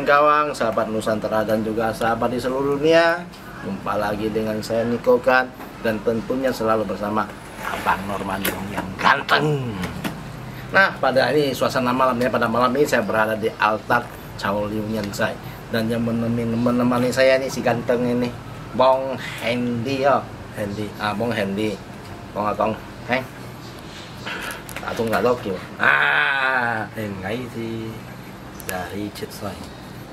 Singkawang, sahabat Nusantara dan juga sahabat di seluruh dunia. Jumpa lagi dengan saya Niko Kan, dan tentunya selalu bersama Abang Norman yang ganteng. Nah, pada ini suasana malamnya, pada malam ini saya berada di altar Chow Liu Nyan Sai, dan yang menemani saya nih si ganteng ini, Bong Hendy ya. Hendy, Bong Hendy, Bong Akong, Tung nggak tahu kiểu. Ngay thì dari chết xoay.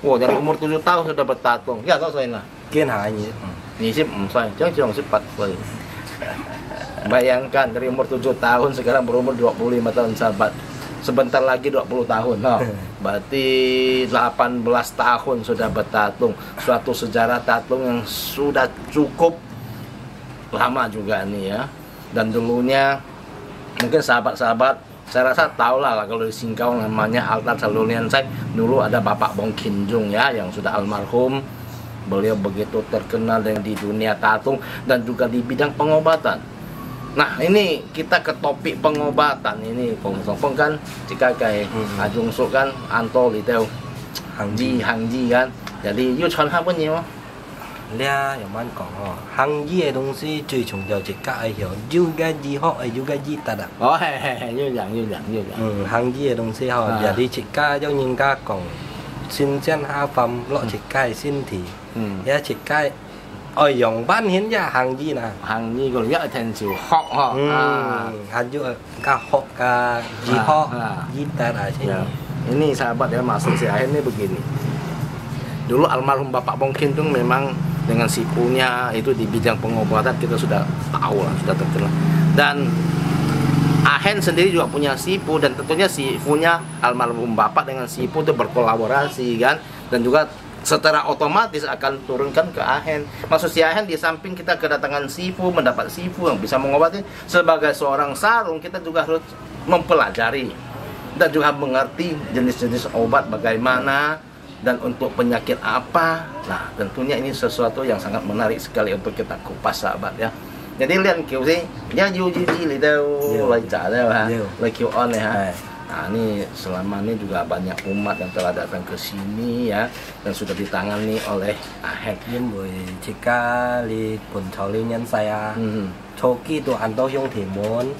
Wah, dari umur 7 tahun sudah bertatung. Ya, tahu saya lah. Kian hanya. Ini sih saya, jangan 4 岁. Bayangkan dari umur 7 tahun sekarang berumur 25 tahun sahabat. Sebentar lagi 20 tahun. Nah, berarti 18 tahun sudah bertatung. Suatu sejarah tatung yang sudah cukup lama juga nih ya. Dan dulunya mungkin sahabat-sahabat saya rasa tahu lah kalau di Singkawang namanya altar Chow Liu Nyan Sai. Dulu ada Bapak Bong Kin Jung ya, yang sudah almarhum. Beliau begitu terkenal di dunia tatung dan juga di bidang pengobatan. Nah, ini kita ke topik pengobatan ini. Peng kan jika kayak Ajung Su kan Anto Liteo Hangji kan. Jadi yêu传他问你吗？ Lia yang mana kong hàng gì cái 东西最重要是家爱晓，有个医学有个医德啊。哦，係，要講。hàng gì cái 东西嗬，有啲食家有人家講，新鮮下飯落食家嘅身體，也食家愛用班顯呀hàng gì nè。hàng gì còn nhất là thành chiều học ha. Hàng gì ka học ka醫學醫德啊sih. Ini sahabat ya, maksud saya ini begini. Dulu almarhum Bapak Bong Kin Jung memang dengan sipunya itu di bidang pengobatan kita sudah tahu lah, sudah terkenal. Dan Ahen sendiri juga punya sipu, dan tentunya sipunya almarhum Bapak dengan sipu itu berkolaborasi kan, dan juga secara otomatis akan turunkan ke Ahen. Maksud si Ahen, di samping kita kedatangan sipu, mendapat sipu yang bisa mengobati, sebagai seorang sarung kita juga harus mempelajari dan juga mengerti jenis-jenis obat bagaimana dan untuk penyakit apa. Nah, tentunya ini sesuatu yang sangat menarik sekali untuk kita kupas sahabat ya. Jadi lihat kiểu sih, ya Yuji li đâu lai trả đâu ha, lai kiểu on ha. Nah, ini selama ini juga banyak umat yang telah datang ke sini ya, dan sudah ditangani oleh Ahen. Nhưng bởi jika li pun Chow Liu Nyan Sai Choki tu Anto Hyung Thi Mon,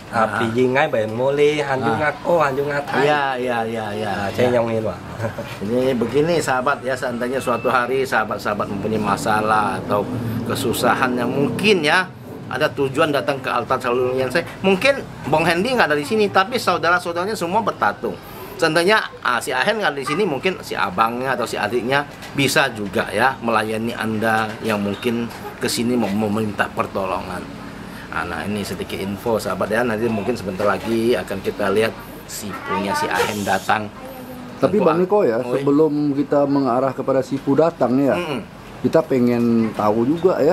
vì ngay bởi Mole, Hanjung Ako, Hanjung Atai. Ya. Saya yang ini pak. Jadi begini sahabat ya, seandainya suatu hari sahabat-sahabat mempunyai masalah atau kesusahan yang mungkin ya ada tujuan datang ke altar Chow Liu Nyan Sai. Mungkin Bong Hendy nggak ada di sini, tapi saudara-saudaranya semua bertatung. Seandainya si Ahen nggak ada di sini, mungkin si abangnya atau si adiknya bisa juga ya melayani Anda yang mungkin kesini mau meminta pertolongan. Nah, ini sedikit info sahabat ya, nanti mungkin sebentar lagi akan kita lihat sipunya si Ahen datang. Tapi Bang Niko ya, sebelum kita mengarah kepada sipu datang ya, kita pengen tahu juga ya,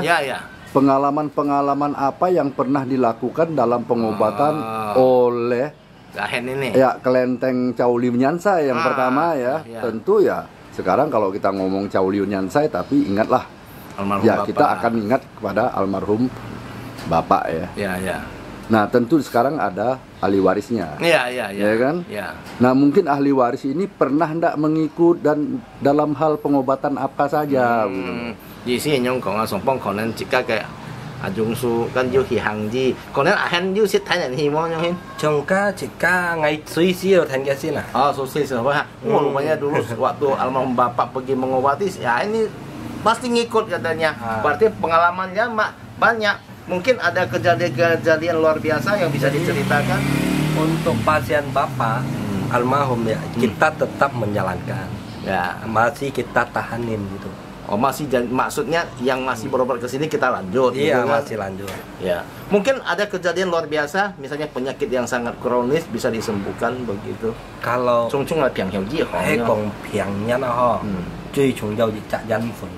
pengalaman-pengalaman apa yang pernah dilakukan dalam pengobatan oleh Ahen ini. Ya, kelenteng Chow Liu Nyan Sai yang pertama ya. Tentu ya, sekarang kalau kita ngomong Chow Liu Nyan Sai, tapi ingatlah almarhum ya, Bapak. kita akan ingat kepada almarhum Bapak ya. Ya. Nah, tentu sekarang ada ahli warisnya. Iya. Ya kan? Ya. Nah, mungkin ahli waris ini pernah ndak mengikut dan dalam hal pengobatan apa saja gitu. 意思形容講啊，上幫可能自家嘅阿中書跟要去行之，可能阿hen要識睇人戲麼樣先。 Jongka jika ngai sui sih thành cái sih nah. Oh, sukses apa? Rupanya dulu waktu almarhum Bapak pergi mengobati, ya ini pasti ngikut katanya. Berarti pengalamannya banyak. Mungkin ada kejadian luar biasa yang bisa diceritakan. Untuk pasien Bapak almarhum ya, kita tetap menjalankan. Ya, masih kita tahanin gitu. Oh, masih maksudnya yang masih berobat ke sini kita lanjut. Iya, gitu kan? masih lanjut. Ya. Mungkin ada kejadian luar biasa, misalnya penyakit yang sangat kronis bisa disembuhkan begitu. Kalau Chung là piang hiao ji kong piangnya nah ho. Cuy chung jauh di cak janfun.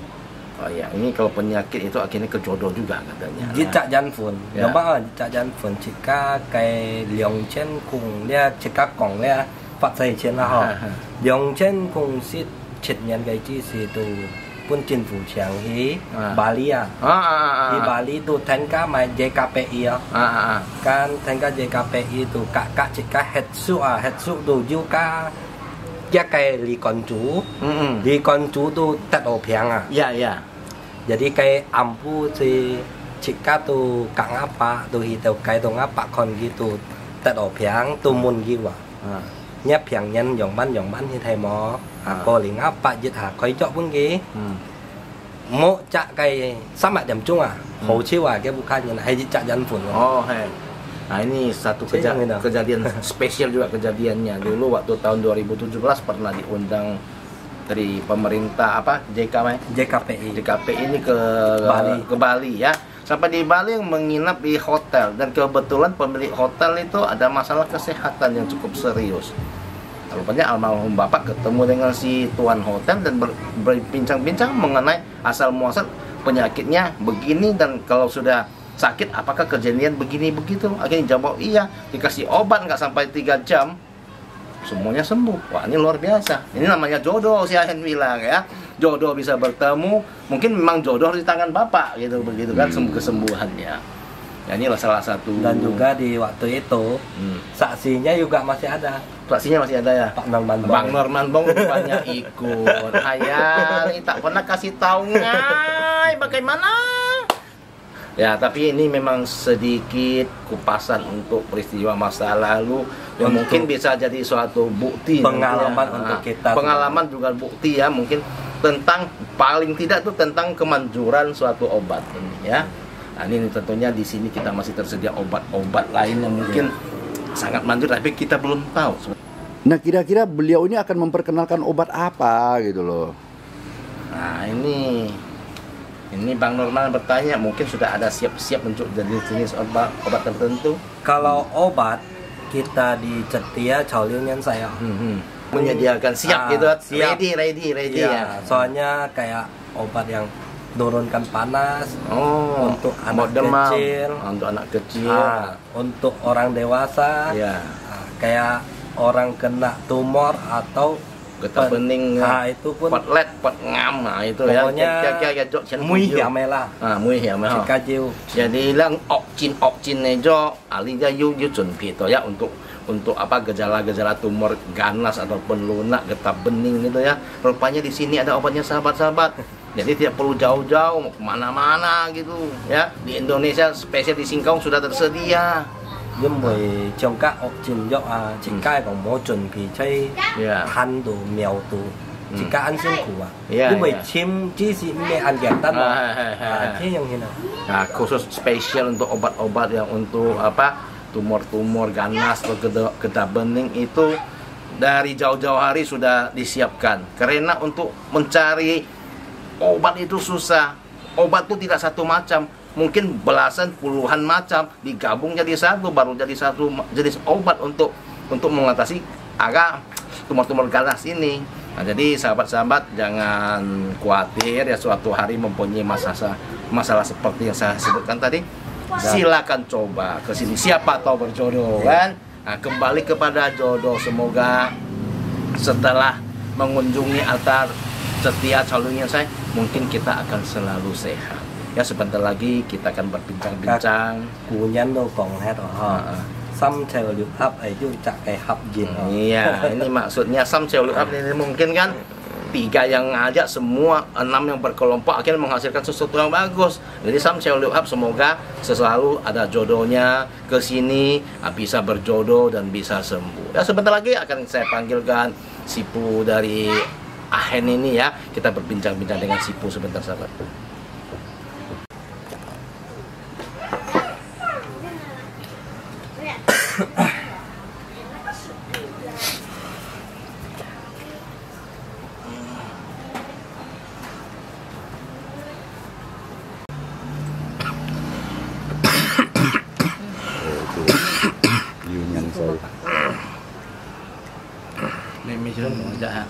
Oh ya, ini kalau penyakit itu akhirnya ke jodoh juga katanya. Di cak janfun. Ya. Nampak cak janfun jika kai liang chen kung dia jika kong dia phát say chen lah ho. Liang chen kung si chet nyan kai chi si tu pun chính phủ chẳng hí Bali à. Di Bali tu thành ka mai JKPI à. Kan thành ka JKPI tu kakak cika hetsu tu juga dia kayak li koncu. Li koncu tuh tet opiang ah. Iya, iya. Jadi kayak ampu si Cika tuh kang apa tuh hitau kayak tuh ngapa kon gitu tet opiang tuh mun gitu ah. Nhấp phiền nhân dòng bắn như thầy mò cô liền ngáp bạc dịch hả khói chọ vững ghế mộ chạ cây sama jam chung ah chiu kayak bukan yang hay cak jalan pun. Oh, hey. Nah ini satu kejadian spesial juga kejadiannya. Dulu waktu tahun 2017 pernah diundang dari pemerintah JKPI ini ke Bali ya. Sampai di Bali menginap di hotel dan kebetulan pemilik hotel itu ada masalah kesehatan yang cukup serius. Rupanya almarhum bapak ketemu dengan si tuan hotel dan berbincang-bincang mengenai asal muasal penyakitnya begini dan kalau sudah sakit apakah kejadian begini begitu. Akhirnya jawab iya, dikasih obat nggak sampai 3 jam semuanya sembuh. Wah, ini luar biasa. Ini namanya jodoh, si Ahen bilang ya. Jodoh bisa bertemu, mungkin memang jodoh di tangan bapak gitu, begitu kan kesembuhannya. Ya, inilah salah satu. Dan juga di waktu itu saksinya juga masih ada. Saksinya masih ada ya. Pak Norman Bong. Bang Norman Bong rupanya ikut. Hayal, tak pernah kasih tahu ngai bagaimana. Ya, tapi ini memang sedikit kupasan untuk peristiwa masa lalu yang mungkin bisa jadi suatu bukti pengalaman ya. Untuk kita. Pengalaman juga bukti ya, mungkin tentang paling tidak itu tentang kemanjuran suatu obat ini ya. Nah, ini tentunya di sini kita masih tersedia obat-obat lain yang mungkin sangat manjur tapi kita belum tahu. Nah, kira-kira beliau ini akan memperkenalkan obat apa gitu loh. Nah, ini Bang Norman bertanya, mungkin sudah ada siap-siap untuk jenis obat tertentu. Kalau obat kita di Cetia Caolian saya menyediakan siap gitu, siap. ready ya. Soalnya kayak obat yang menurunkan panas untuk anak demam, kecil, untuk orang dewasa, kayak orang kena tumor atau getah bening, itu pun pot ngam, itu pokoknya ya. Mui hiam lah. Mui hiam lah. Jadi lang okcin nejo alinya yu junpi itu ya untuk apa gejala-gejala tumor ganas ataupun lunak, getah bening gitu ya. Rupanya di sini ada obatnya sahabat-sahabat. Jadi tidak perlu jauh-jauh mau kemana-mana gitu ya. Di Indonesia spesial di Singkong sudah tersedia. Nhưng vì trong các trình do trình cai còn mỗi chuẩn bị chơi than đồ mèo đồ chỉ các ăn xương củ nhưng mà chim chỉ si mẹ ăn gẹt tan thế yang ini. Nah, khusus spesial untuk obat-obat yang untuk apa tumor-tumor ganas atau getah bening itu dari jauh-jauh hari sudah disiapkan karena untuk mencari obat itu susah. Obat itu tidak satu macam, mungkin belasan puluhan macam digabung jadi satu, baru jadi satu jenis obat untuk mengatasi agak tumor-tumor ganas ini. Nah, jadi sahabat-sahabat jangan khawatir ya, suatu hari mempunyai masalah seperti yang saya sebutkan tadi, silakan coba ke sini, siapa tahu berjodoh kan. Nah, kembali kepada jodoh, semoga setelah mengunjungi altar Cetia Caolian saya, mungkin kita akan selalu sehat. Ya, sebentar lagi kita akan berbincang-bincang. Kunyan do kong het Sam Cheo Liu Up itu cak kayak hub jin. Iya, ini maksudnya Sam Cheo Liu Up ini mungkin kan 3 yang ngajak semua 6 yang berkelompok akhirnya menghasilkan sesuatu yang bagus. Jadi Sam Cheo Liu Up semoga selalu ada jodohnya ke sini, bisa berjodoh dan bisa sembuh. Ya, sebentar lagi akan saya panggilkan Sipu dari Ahen ini ya. Kita berbincang-bincang dengan Sipu sebentar sahabat. Mimi sudah mengajak.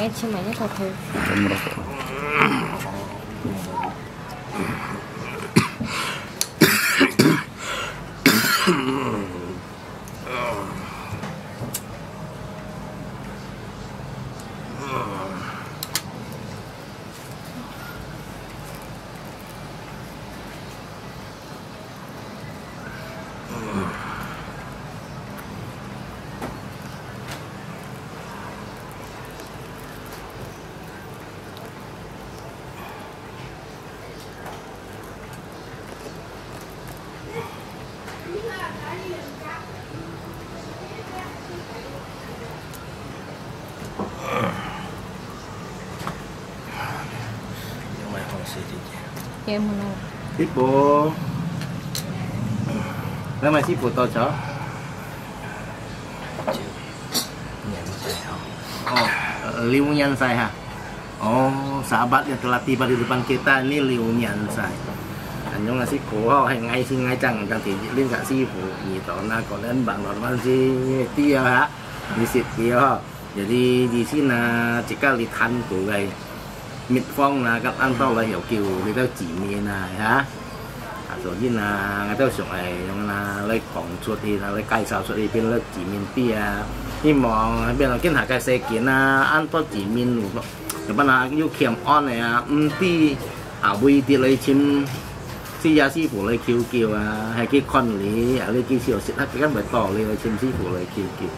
nghe chim mày nhất thật thôi. Em mau. Sipu. Nama sipu to cho. Oh, Liu Nyansai ha. Oh, sahabat yang telah tiba di depan kita ini Liu Nyansai. Annyeonghaseyo, ngay xin ngay chẳng thì liên cả sipu gitu. Nah, kalian Bang Norman si Tia ha. Di situ ya. Jadi di sini jika lihat tuh guys. Mít phong là các anh tao là hiểu kiểu người ta chỉ miền này ha, rồi như là người ta dùng này là lấy quảng chuột thì là lấy cải sao chuột thì bên là chỉ miền tia, nhưng mà bên là cái hàng cái xe kiến là ăn tao chỉ miền luôn, rồi bên là yêu kem on này ti vui thì lấy chim si gia sư phụ lấy kêu kêu hay cái con lấy cái siêu xịn hết cái phải tỏ lấy chim sư phụ lấy kêu kêu.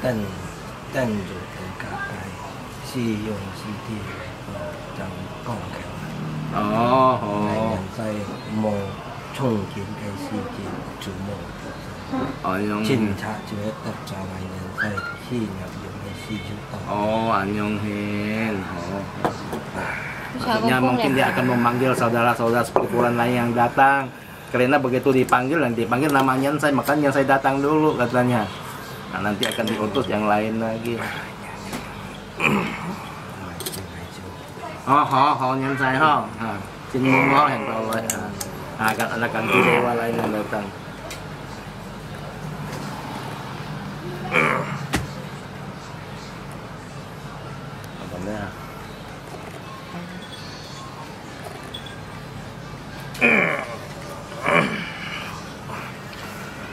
Tên rồi cả cái sử dụng CD trong công khai. Ngày nhận sai mô chung kiến cái CD chủ mô. Chính xác chưa tập cho ngày nhận sai khi nhập dụng cái CD tỏ. Annyeonghaseyo. Maksudnya mungkin dia akan memanggil saudara-saudara seperguruan lain yang datang. Karena begitu dipanggil dan dipanggil namanya saya, makanya saya datang dulu katanya. Nah, nanti akan diutus yang lain lagi. Nyansai xin mong ngó hẹn vào lại. Các anak dewa lain yang datang.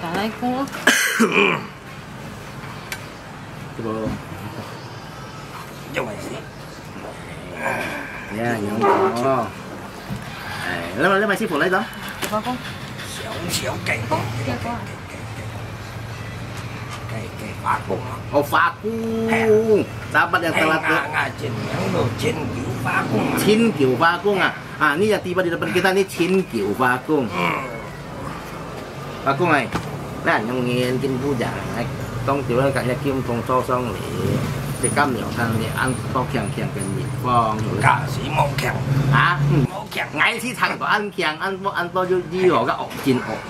Assalamualaikum. Coba. Coba sih. Ya, nyong. Lấy mai sư phụ lấy đó. Có không? Xéo cây. Kia có. Cây phá cung. Phá cung. Sahabat yang telah Chin Kiu Phá Cung. Chin Kiu Phá Cung ini yang tiba di depan kita ini Chin Kiu Phá Cung. Phá Cung này. Là nhong nghiền kinh phu giả này. Trong tiểu là cả nhà kim thùng so xong để thì cam nhiều thằng để ăn to kèng cái mì phong cả sĩ mông kèng mông kèng ngay khi thằng có ăn kèng ăn to vô gì họ cái ốc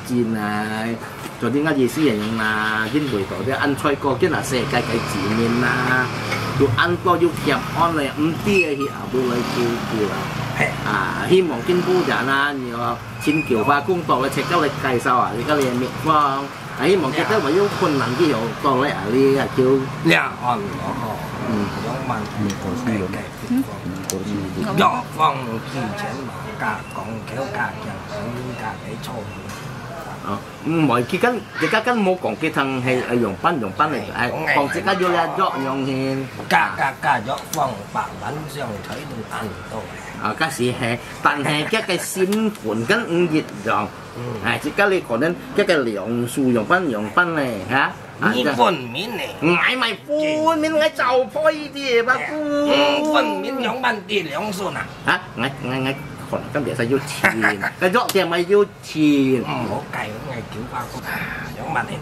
chín này rồi đi ngay gì xíอย่างlà trên buổi tối thì ăn xoay co cái là xe cái chỉ miền là rồi ăn to vô kèm on này tia thì ở bên kêu hy vọng kinh phu giả là nhiều Chin Kiu Phá Cung tổ là check out lại cày sao thì cái liền mì phong ấy một cái tới mà yếuคนหนังที่อยู่ตอนแรกเรียกคิวเนี่ยอ่อนย้อนมันย้อนฟัง之前嘛กา講幾多價人價幾粗mọi khi cái冇講嘅thằng係用賓嚟係講即刻要嚟作用嘅價咗放白撚上睇到眼到cái gì hè但係cái xiên cuốn cái nhiệt rồi chỉ cái này còn đến cái lượng su dùng phân này hả phân miếng này ngại mày phun miếng ngại chầu phơi đi bà cu phân miếng dùng phân đi lượng su nè hả ngại còn cái để sao vô chìm cái dọ tiền mày vô chìm hổ cày ngày kiểu ba con dùng phân này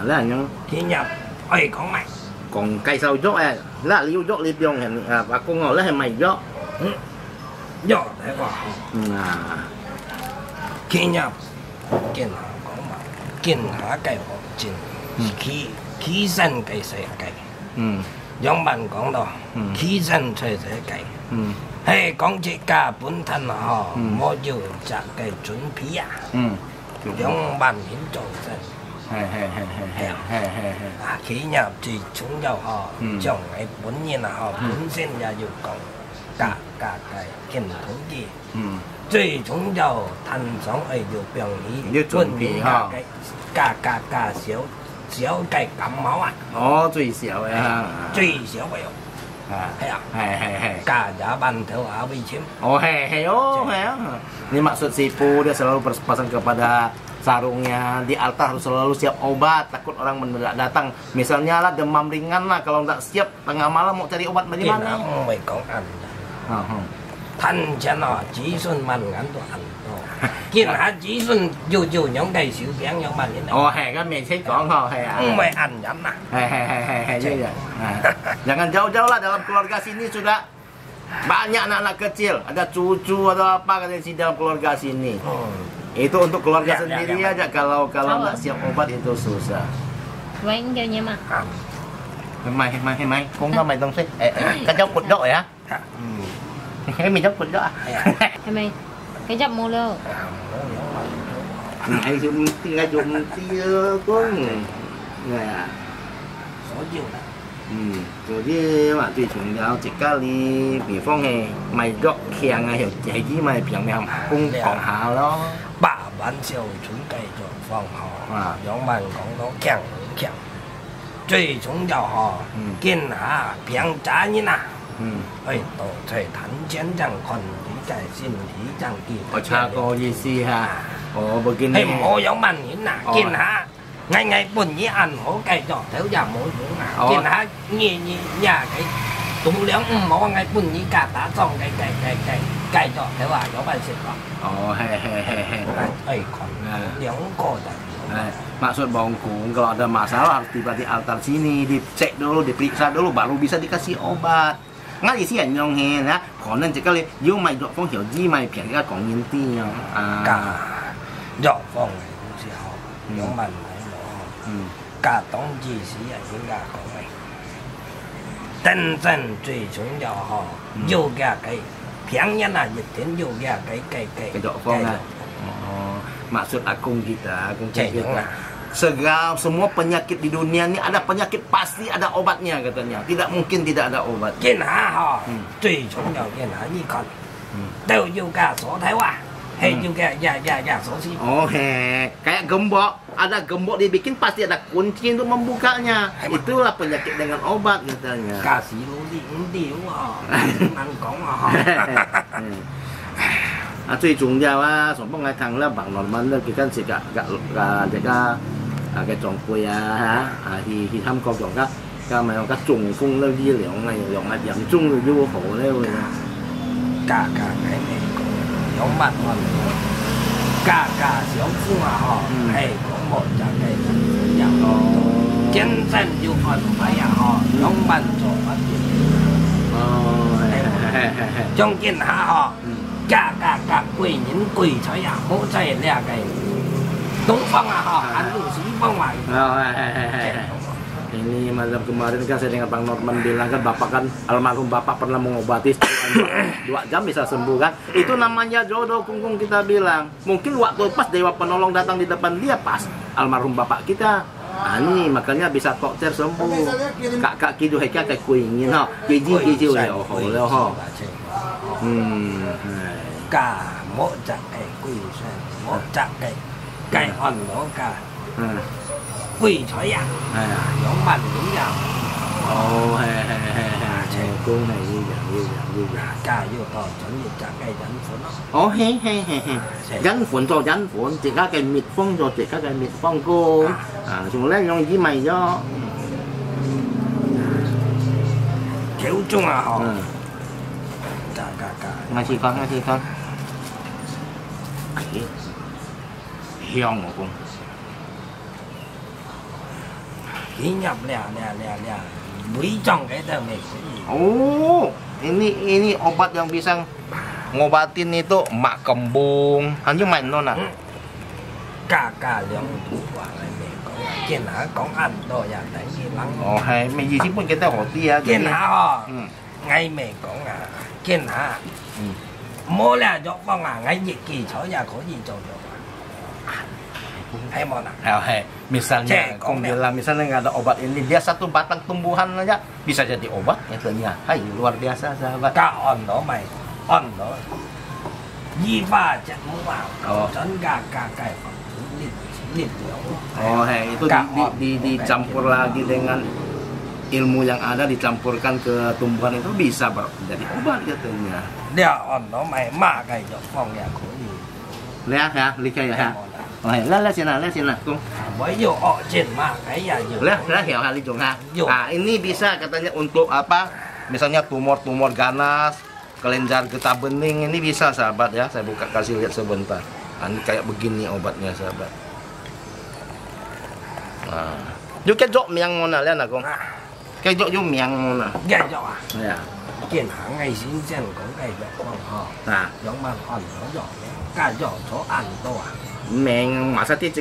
là nhung khi nhập ơi con mày còn cây sau dọ là liu dọ liu dùng hẹn bà con ngồi là hẹn mày dọ dọ đấy quả khi nhập kiến hạ講嘛，kiến下計學戰，起身計世計。楊文講到，起身隨世計。嘿，講這家本thân我要擇計準備楊文面做真。企業最重要吼，將個本人啊吼，本身也要講價健康啲。最重要，攤上係要病理，本人價少計感冒啊。哦，最少嘅，最少嘅。係啊，係，價也ban頭啊微簽。Oh, ini maksud sipu dia selalu berpesan kepada sarungnya di altar harus selalu siap obat, takut orang mendadak datang. Misalnya lah demam ringan lah, kalau nggak siap tengah malam mau cari obat bagaimana? Mày có ăn. Thanh cho nó chỉ xuân mình ăn đồ ăn. Kiên hả chỉ xuân dù những cây xíu kén những mình ini. Oh, kan message kong ho, Mày ăn nhắm nah. Jangan jauh-jauh lah, dalam keluarga sini sudah banyak anak-anak kecil, ada cucu atau apa katanya sih dalam keluarga sini. Itu untuk keluarga sendiri aja, kalau nggak siap obat itu susah. Vâng, kêu nha mà. Mày, cũng có mày tông xích. Cái cháu cụt độ hả? Cái mình cháu cụt độ à? Mày, cái chậm mua luôn. Ai dùng tia con này à? Số nhiều đó. Jadi mak tu chúng chỉ kali bị phong hè mày dọc khen hiểu chỉ mày biển mày cũng còn hào đó. Bà bán siêu chúng cây cho phong họ, giống mình cũng nó kẹng.最重要吼，見下平渣呢呐，到在談錢正群體嘅先體正結。差個意思哈，begini。係冇有問題呐，見下。ngày buồn nhí ăn hổ cây trọ thiếu già mỗi chỗ nào trên há nhì nhà cái tụng liếng mỏ ngày buồn nhí cả tá xong cây trọ thiếu à có bài xịt không ấy còn liếng cô maksud bongkung kalau ada masalah harus tiba di altar sini dicek dulu diperiksa dulu baru bisa dikasih obat ngay sih nyong he na còn chỉ kali yêu mày dọ phong hiểu gì mày phải ra còn nhìn ti nhau cả dọ phong cũng sẽ học giống mình cả tổng chi sĩ là những gà của mày真正最重要哈，有cái平nhân là dịch đến有cái độ phong à. Maksud akung kita semua penyakit di dunia ini ada penyakit pasti ada obatnya katanya. Tidak mungkin tidak ada obat. Kiên hạ ha, 最重要kiên hạ一看đều有cả số thái hòa. Hay juga ya sosi. Oh kayak gembok, ada gembok dibikin pasti ada kunci untuk membukanya. Itulah penyakit dengan obat katanya. Kasih lu di ăn cổng最重要啊，上幫我睇啦，白論文啦，佢跟住大家嘅長輩啊去參觀咗㗎咪有個中風啦，醫療啊，用嚴重嘅要好咧會。價喺美國有乜問題？價想夫啊嗬，係講冇就係有。真正要安排啊嗬，有問做乜嘢？trong kiến hạ họ cả quỷ những quỷ trời à hỗ trợ là cái Đông Phong à họ ăn đủ sĩ phong ngoài. Ini malam kemarin kan saya dengan Bang Norman bilang kan bapak kan almarhum bapak pernah mengobati 2 jam bisa sembuh kan. Itu namanya jodoh kungkung kita bilang. Mungkin waktu pas Dewa Penolong datang di depan dia pas almarhum bapak kita. Ini makanya bisa tokcer sembuh. Kak kidu heka kayak kuingin ha. Kiji ya oh le ha. Cả mỗi chặt cái quỷ sen, mỗi chặt cái hòn đó cả. Quỷ trời à, giống bạn giống nhau. Cô này như vậy. Cả vô to chuẩn bị chặt cái rắn phun đó. Rắn phun cho rắn phun, chỉ có cái mịt phong cho chỉ có cái mịt phong cô. Chúng lấy nhông với mày cho. Kiểu chung à họ. Ngay chị con. Hiong một con. Khi nhập lẻ bấy trong cái tờ mệt. Oh, ini obat yang bisa ngobatin itu mak kembung. Hanya main nona. Cả lượng thủ quả này mệt có kiên hả có ăn đồ ya đánh gì lắm. Hay mấy gì chứ mình cái tao hỏi tia. Kiên hả họ. Ngay mệt có kiên hả. Mua là cho phong à ngay dịch kỳ chó ya có gì cho được. Misalnya Kong bilang misalnya nggak ada obat ini, dia satu batang tumbuhan aja bisa jadi obat ya ternyata. Hai, luar biasa sahabat. Itu dicampur lagi dengan ilmu yang ada, dicampurkan ke tumbuhan itu bisa jadi obat katanya. Lihat ya, lihat ya. Lihat sini, Kong. Lihat ya kali dong. Nah, ini bisa katanya untuk apa? Misalnya tumor-tumor ganas, kelenjar getah bening, ini bisa sahabat ya. Saya buka kasih lihat sebentar. Ini kayak begini obatnya sahabat. Nah, yuk kejok miang mana lihat Kong. Kejok yuk miang mana. Ya. Nah, mình mà sao thì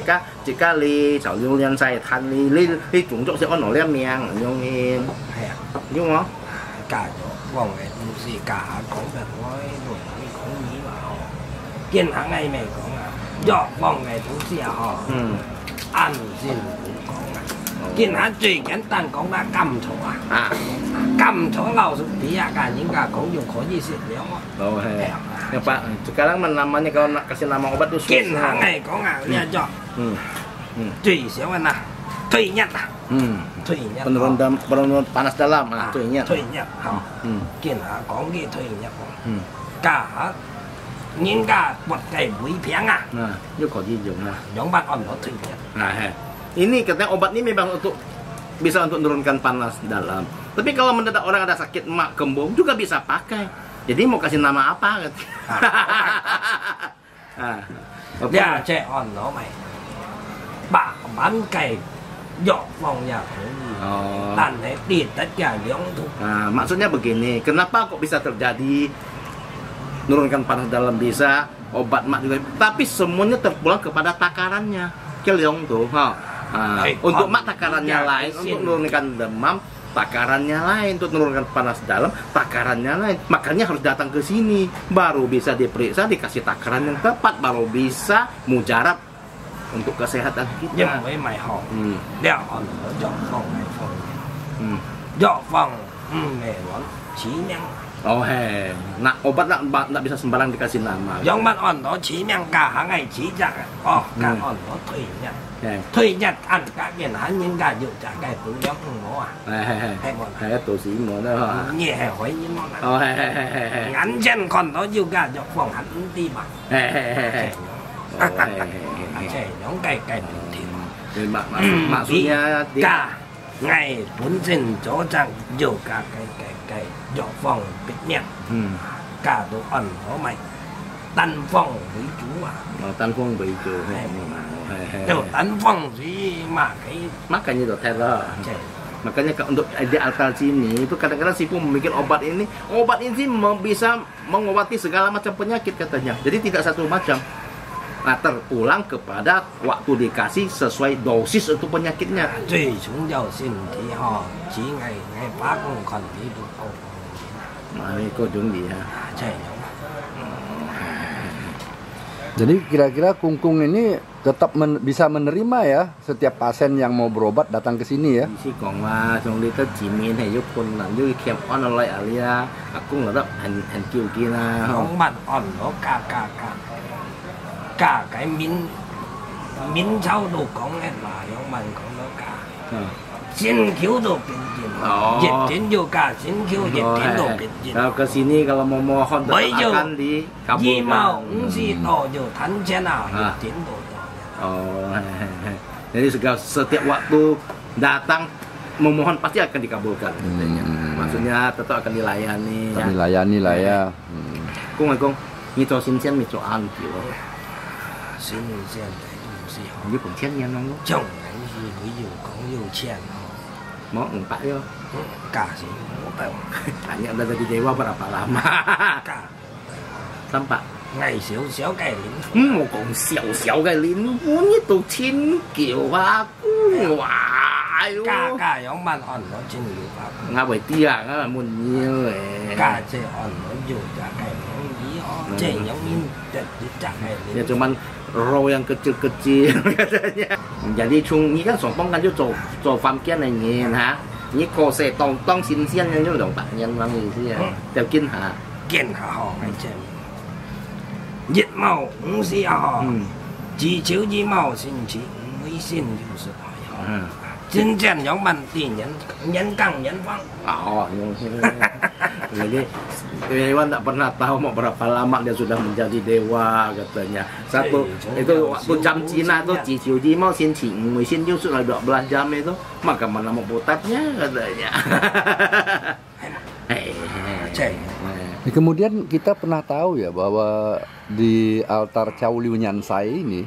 chỉ cả li chảo lưu nhân sai than li chủng chỗ sẽ có nổi lên miệng nhung in đúng không cả vòng này gì cả có việc nói rồi có nghĩ mà kiên hàng ngày mày có dọ vòng này cũng gì họ ăn gì cũng có kiên hàng chuyện簡单cũng đã cầm chỗ cầm chỗ lâu rồi thì cả những cả cũng dùng khó gì xịt léo rồi ya Pak, sekarang namanya kalau nak kasih nama obat itu kiên hàng ngày có ngà nha dọ tùy xíu anh à tùy nhất penurunan panas dalam tùy nhất kiên hàng có cái tùy nhất cả những cả một cái buổi phiang itu kok dùng giống bạn on nó tùy nhất. Ini katanya obat ini memang untuk bisa untuk menurunkan panas dalam. Tapi kalau mendadak orang ada sakit mak kembung juga bisa pakai. Jadi mau kasih nama apa? Ya, trẻ on nó mày bà bán cày dọ phòng nhà dan hết tất cả những thuốc. Maksudnya begini, kenapa kok bisa terjadi menurunkan panas dalam bisa obat mak juga, tapi semuanya terpulang kepada takarannya. Keliong tuh, untuk mak takarannya lain, untuk menurunkan demam takarannya lain, untuk menurunkan panas dalam takarannya lain. Makanya harus datang ke sini, baru bisa diperiksa, dikasih takaran yang tepat, baru bisa mujarab untuk kesehatan kita. Nhưng với mày họ đeo họ ở dọ phòng này phòng dọ phòng nghề món chí nhang. Nah obat nggak bisa sembarang dikasih nama. Giống bạn on đó chí nhang cả hàng ngày chí chặt cả on đó thuy nhật ăn cả kiện hắn những cả dự trả cái cũng giống ngõ hay tổ sĩ ngõ đó nhẹ hỏi những món này ngắn chân còn đó nhiều cả dọc phòng hắn đi mà trẻ giống cái thịt maksudnya cả ngày bốn sinh chỗ rằng nhiều cả cái dọc phòng biết nhẹ cả đồ ẩn đó mày Tân Phong với chú Tân Phong với chú Tân Phong sih makanya dokter lah. Makanya untuk di Altal sini itu kadang-kadang Sipu membuat obat ini sih bisa mengobati segala macam penyakit katanya. Jadi tidak satu macam. Nah terpulang kepada waktu dikasih sesuai dosis untuk penyakitnya. Ini kok dong dia. Jadi kira-kira Kungkung ini tetap bisa menerima ya setiap pasien yang mau berobat datang ke sini ya. Si còn mà trong đi tới chỉ miền hay giúp con làm như kèm on lại alia, aku nggak tahu anh kêu kia na. Giống bạn on nó cả cái miến châu đồ cũng hết mà giống bạn cũng nó cả. Xin cứu đồ biến chuyển, dịch chuyển vô cả xin cứu dịch chuyển đồ biến chuyển. Kalau ke sini kalau mau mohon akan dikabulkan. Ji mau si to jo tan chen dịch chuyển đồ. Jadi setiap waktu datang memohon pasti akan dikabulkan. Maksudnya tetap akan dilayani. Dilayani lah ya. Kung, ni cho xin chen mi cho an kiểu. Xin chen như cũng chen nhân không? Chồng cái gì ví dụ cũng nhiều chen. Mau empat yo. Cả sih mau tahu. Tanya udah di Dewa berapa lama? Cả. Sampai ngày xíu cái lính. Một con xíu cái lính muốn như tụ chín kiểu wow. Cả giống bạn on nó trên nhiều pháp. Nga bởi tia nga muốn nhiều cả chế on nó dù cả cái nó ý họ chế giống như chặt cái. Ya cuman row yang kecil-kecil katanya. Jadi chung ini kan Songpong kan juga farm kian này hả. Ini kose tong xin xiên như đồng bạn nhân mang gì chứ theo kiên hả. Kiên hả họ ngày trên. Nhiệt màu cũng gì họ. Chỉ chiếu gì màu xin chỉ mới xin就是好。真正yang mandi nhân căng nhân vang. Jadi Hewan tak pernah tahu mau berapa lama dia sudah menjadi dewa katanya. Satu itu waktu jam Cina tuh Ciu Ji mau xin Qing Mui xin Yu sudah 12 jam itu, maka mana mau putarnya katanya. Kemudian kita pernah tahu ya bahwa di altar Chow Liu Nyan Sai ini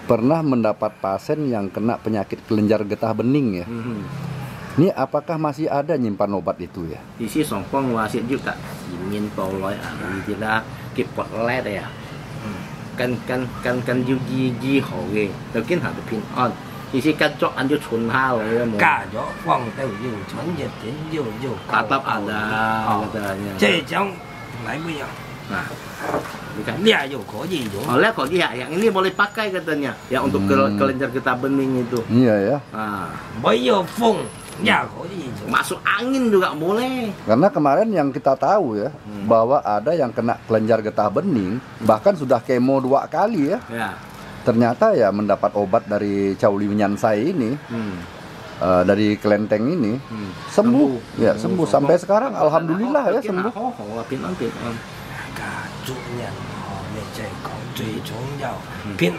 pernah mendapat pasien yang kena penyakit kelenjar getah bening ya. Ini apakah masih ada nyimpan obat itu ya? Di sini Songpong masih juga ingin tolong tidak kipot led ya. Kan Yuji Hoge, mungkin ada pin on. Di sini kan cok anjur chunha loh ya. Cả Phong đều dùng chuẩn nhiệt đến nhiều tetap ada katanya. Jadi jangan lain punya. Nah, dia有可以用. Oleh kok dia yang ini boleh pakai katanya. Ya untuk kelenjar getah bening itu. Iya ya. Nah, Bayo Fong. Ya, masuk angin juga boleh. Karena kemarin yang kita tahu ya bahwa ada yang kena kelenjar getah bening, bahkan sudah kemo 2 kali ya. Ternyata ya mendapat obat dari Chow Liu Nyan Sai ini, dari kelenteng ini, sembuh. Ya sembuh sampai sekarang, alhamdulillah ya sembuh. Cái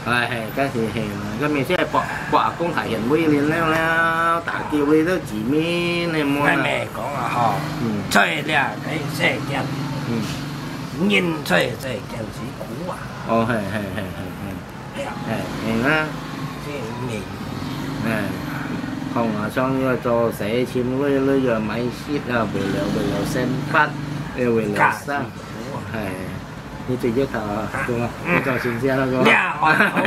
mà cái thì cái mình sẽ bỏ công thể hiện quy liền leo tạ kiều đi đó chỉ mi này mua mẹ có họ chơi là cái xe kiện nhìn chơi kiện gì cũ à nó không ở trong cho sẽ chim lấy giờ máy ship là về liệu xem phát về liệu sang你最近看对吗？你找新鲜了是吧？两万头，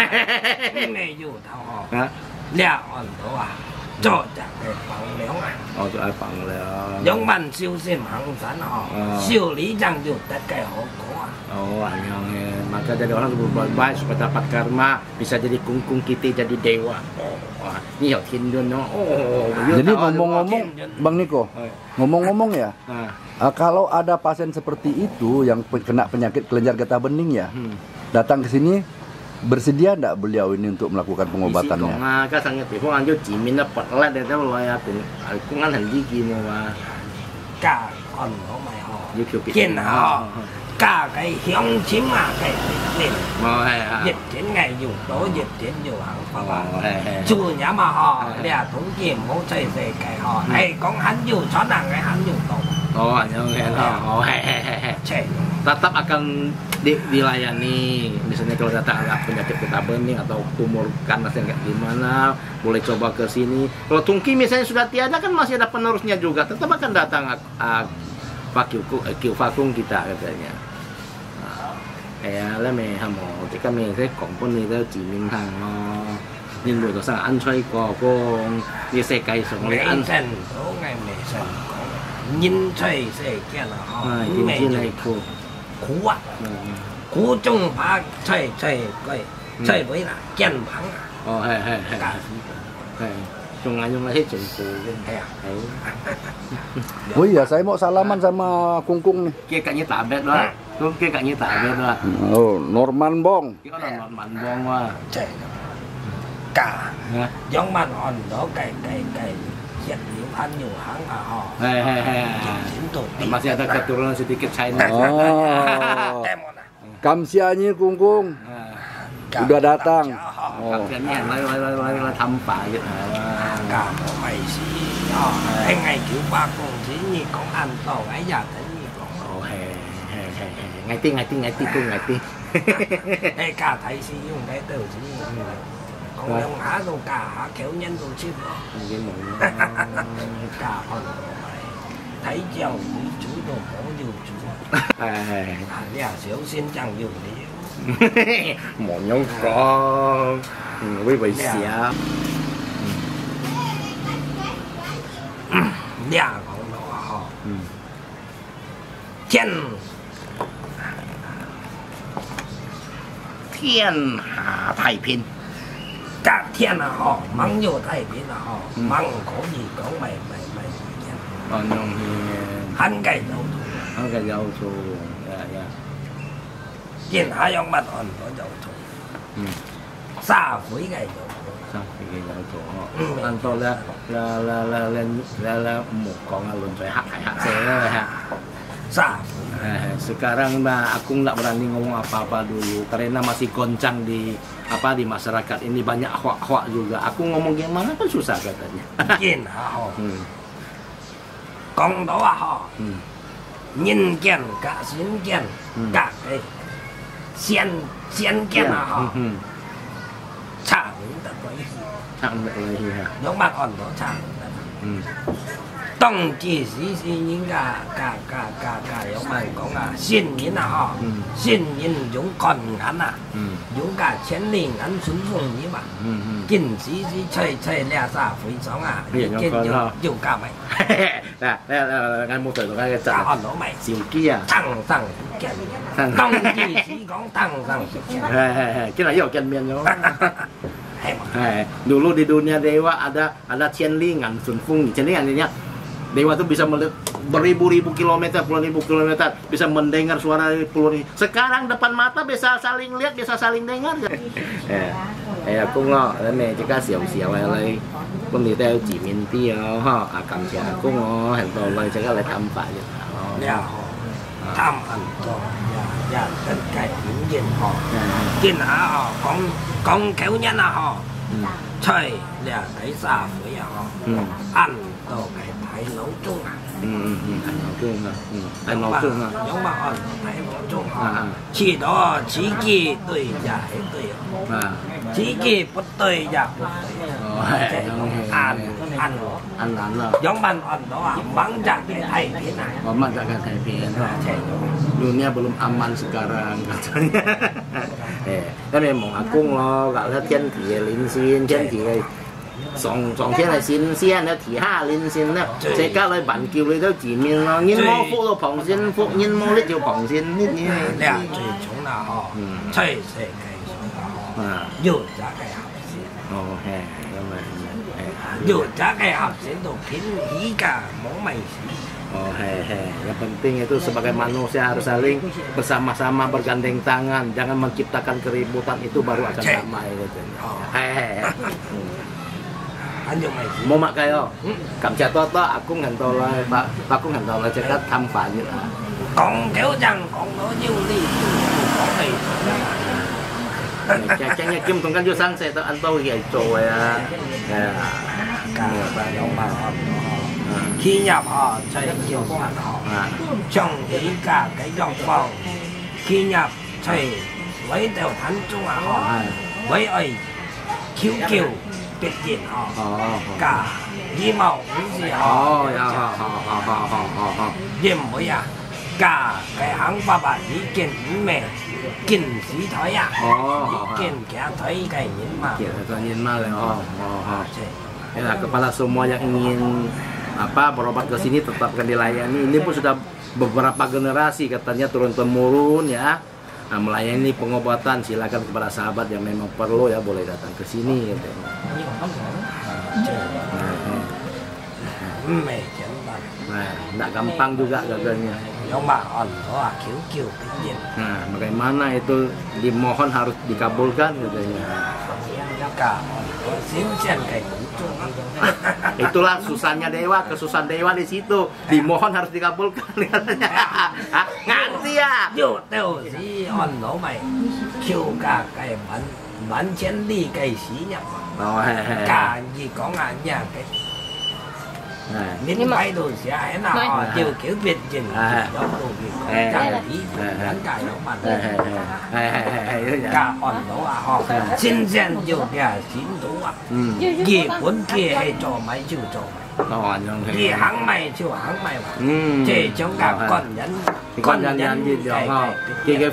没有头啊，2万头啊，做只嘅房梁啊，做係房梁。兩萬燒先行山哦，燒你張就得計好果啊。Yang maka jadi orang berbuat baik supaya dapat karma, bisa jadi kungkung kita jadi dewa. Wah, ini ya Tindun. Jadi ngomong-ngomong, Bang Niko, ngomong-ngomong ya, kalau ada pasien seperti itu yang kena penyakit kelenjar getah bening ya, datang ke sini, bersedia enggak beliau ini untuk melakukan pengobatannya? Maka sangat itu anjur jimin dapat lah dari tahu lo ya pun, aku kan hendak gini mah. Cả còn nó mày họ, kiên họ. Cả cái hiong chim mà cái nền dịch đến ngày dùng tố dịch đến dùng hàng phật chủ nhà mà họ là thống kiểm hỗ trợ về cái họ hay con hắn dùng chó nàng cái hắn dùng tố tetap akan dilayani. Misalnya kalau datang ada penyakit getah bening atau tumor ganas yang kayak gimana, boleh coba ke sini. Kalau tungki misalnya sudah tiada kan masih ada penerusnya juga, tetap akan datang Kiu Fakung kita katanya. Là mẹ hàm mồ thì các mẹ sẽ cộng con này chỉ mình thằng nhưng buổi tối sáng ăn chay cò con đi xe cây xuống lấy ăn sen tối ngày mẹ sen nhìn chay xe kia là họ mẹ này cú à cú trong phá chay chay với là chân phẳng Dùng hết chừng cú Oh iya, saya mau salaman sama Kungkung nih. Kia kayaknya tabet lah. Kia kayaknya tabet lah. Oh, Norman Bong. Kia là Norman Bong mà. Trời. Cả. Giống mà on đó cái hiện những ăn nhiều hàng à họ. Masih ada keturunan sedikit China. Oh. Kamsianya Kungkung. Udah datang. Kamsianya lai thăm phải vậy hả? Cả mày xí. Anh ngày kiểu ba con chỉ như con ăn tàu ấy giờ thấy như con. Ngày ti. Đây cả thấy xí dùng cái từ chỉ như con đông há đâu cả há kéo nhân đâu chứ. Cả con thấy giàu như chú đồ có nhiều chú. Nhà xíu xin chẳng dùng đi. Một nhóm con quý vị xỉa. Nhà con đó họ 天天下太平。甲天啊吼，網有太平啊吼，網可以講咪天。哦，用係很計有做，很計有做，見下有乜按咗就做。沙會嘅有做，沙會嘅有做哦。按多咧冇講啊，論在黑係黑社啦嚇。沙Sekarang mah aku nggak berani ngomong apa-apa dulu karena masih goncang di masyarakat ini banyak hoak-hoak juga. Aku ngomong gimana kan susah katanya. Nhìn hả hồ, con đó hả, nhìn kiến cả xuyên kiến cả cái xiên kiến hả, chả cũng được vậy hả? Giống bạn on đó chả. Tổng chỉ sĩ những cả giống bạn có xin nhân à xin nhân giống còn ngắn à giống cả chén linh ngắn xuống vùng như bạn kinh sĩ chơi lẹ xa phối sống à kinh nhiều cả mày ngay một tuổi cái trả hòn nó mày xíu kia thằng kiện tổng chỉ sĩ có thằng cái này hiểu kiện miền nhau. Dulu di dunia dewa ada Tianlingan, Sun Fung. Tianlingan ini dewa itu bisa melihat beribu-ribu kilometer, puluhan ribu kilometer, bisa mendengar suara puluhan. Sekarang depan mata bisa saling lihat, bisa saling dengar. Aku ngọ mẹ chỉ có xíu lại con đi theo chỉ miền tiêu ha, cảm giác aku ngọ hiện tại lại chỉ có lại thăm phải vậy. Thăm anh to, tất cả những gì họ, kiến họ con kéo nhân họ, chơi là cái xa với họ, ăn đồ cái thái nấu chung à. Anh nấu chung à. Anh nấu chung à. Giống mà ăn thái nấu chung à. Chỉ đó chỉ kia tùy giả hết tùy. Chỉ kia bất tùy giả bất tùy. Ăn rồi. Giống bạn ăn đó bắn giả cái thay thế này. Bắn giả cái thay thế này. Dunia belum aman sekarang katanya. Kan memang aku lo gak lihat kan dia linsin kan dia song thiên là xin xiên nó thì ha linh xin đó sẽ các loại bản kiều lấy đó chỉ miền nó nhân mô phụ đồ phỏng xin phụ nhân mô lấy chiều phỏng xin nít như này là最穷啦吼吹世界上啦要咋嘅合先哦係咁啊要咋嘅合先到便宜㗎冇咪Oh yang penting itu sebagai manusia harus saling bersama-sama bergandeng tangan, jangan menciptakan keributan, itu baru akan damai Mau mak kayo, cảm giác to aku ngàn to lại, aku ngàn to lại cho các tham phá như là. Còn kéo rằng còn nó nhiều đi, còn này. Chẳng kim tùng căn vô sang sẽ tao ăn tôi vậy rồi à. Cả ba nhóm bà họ. Khi nhập họ chơi nhiều khoản họ trong ý cả cái dòng phòng khi nhập chơi với đều thánh trung họ với ấy khiếu kiều biệt diện họ cả di màu những gì họ diêm với à cả cái hãng ba bà ý kiến mẹ kinh sĩ thôi à ý kiến kẻ thấy cái nhìn mà Thế là kepala semua yang ingin berobat ke sini tetap akan dilayani. Ini pun sudah beberapa generasi katanya turun-temurun ya. Nah, melayani pengobatan, silakan kepada sahabat yang memang perlu ya boleh datang ke sini gitu. Nah, enggak gampang juga katanya. Nah, bagaimana itu dimohon harus dikabulkan katanya. Itulah susahnya dewa, kesusahan dewa di situ. Dimohon harus dikabulkan katanya. Ngerti ya? Yo teo si on lo mày. Kêu cả cái bán chén đi cái xí nhập. Cả gì có ngàn nhà cái. Những cái đồ sẽ ấy nào họ đều kiểu Việt trình đó đồ Việt cả ý đánh cả nó mà cả on đó à họ xin dân nhiều nhà chín đủ à gì cuốn kia hay cho máy chưa cho mày gì hãng mày chưa hãng mày mà chỉ trong cả con nhân gì đó cái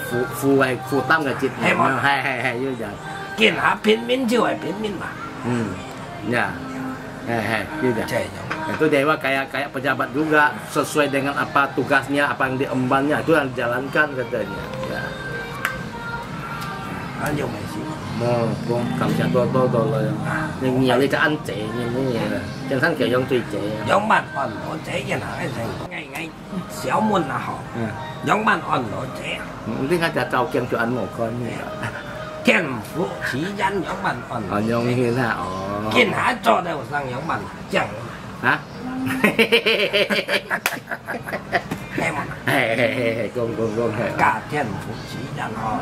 phụ tâm cái chít hay như vậy kiến hả phiến miến chưa phải phiến miến mà dạ Gitu. Itu dewa kayak pejabat juga, sesuai dengan apa tugasnya, apa yang diembannya itu yang dijalankan katanya. Ya. Mau cầm chặt to rồi nhưng nhiều đi cho anh chị như vậy chân thân kiểu giống tùy chị giống bạn ẩn nó chế như nào ngày ngày xéo muôn là họ giống bạn ẩn nó chế tiếng hát chả trâu kem cho anh một con như vậy kem phụ chỉ dẫn giống bạn ẩn giống như thế nào kiên há cho đâu sang giống bạn chẳng hả em con cả thiên phụ chỉ dẫn họ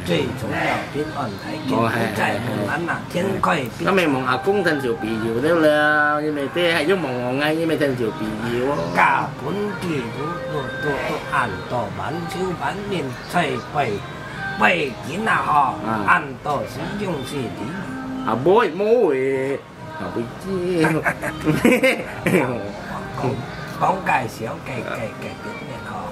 最重要天ẩn thấy kiên chạy một lần là thiên coi cái mày mong cũng thân chịu bị nhiều đó là như mày thế hay giống mong ngay như mày thân chịu bị nhiều cả bốn kỳ都按到满手满面才被见啊họ按到使用是的bôi bị chi bóng cài xéo cài tiếng Việt họ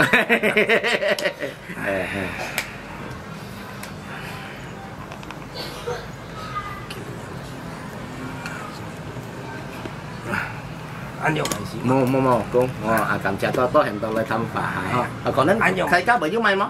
anh dùng cái gì mô cũng cảm chả to hẹn tao lại thăm phải còn đến khai cá bởi dưới may mà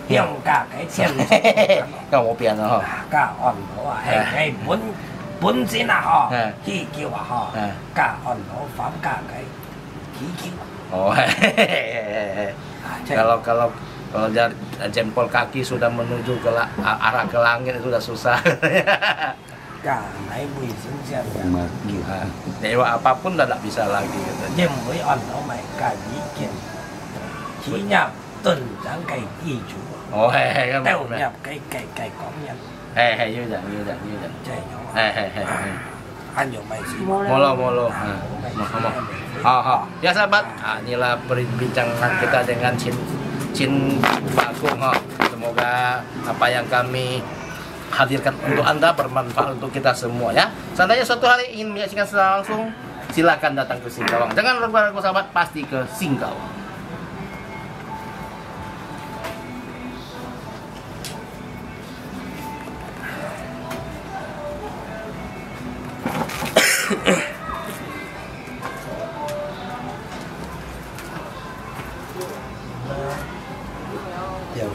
hiểu cả cái tiền cả một biển rồi cả ẩn nó hay bốn xin là họ khi kêu họ cả ẩn nó phám cả cái khí kêu kalau jempol kaki sudah menuju ke arah ke langit itu sudah susah cả nãy mùi sinh xem dewa apapun udah tidak bisa lagi nhưng với ẩn nó mày cả ý kiến chỉ nhập tuần trắng cái ý chủ đều nhập cái có nhân như vậy chạy nhau anh dùng mày gì molo ya sahabat inilah perbincangan kita dengan Chin Bakung semoga apa yang kami hadirkan untuk Anda bermanfaat untuk kita semua ya. Seandainya suatu hari ingin menyaksikan secara langsung, silakan datang ke Singkawang. Jangan ragu-ragu sahabat, pasti ke Singkawang. Điều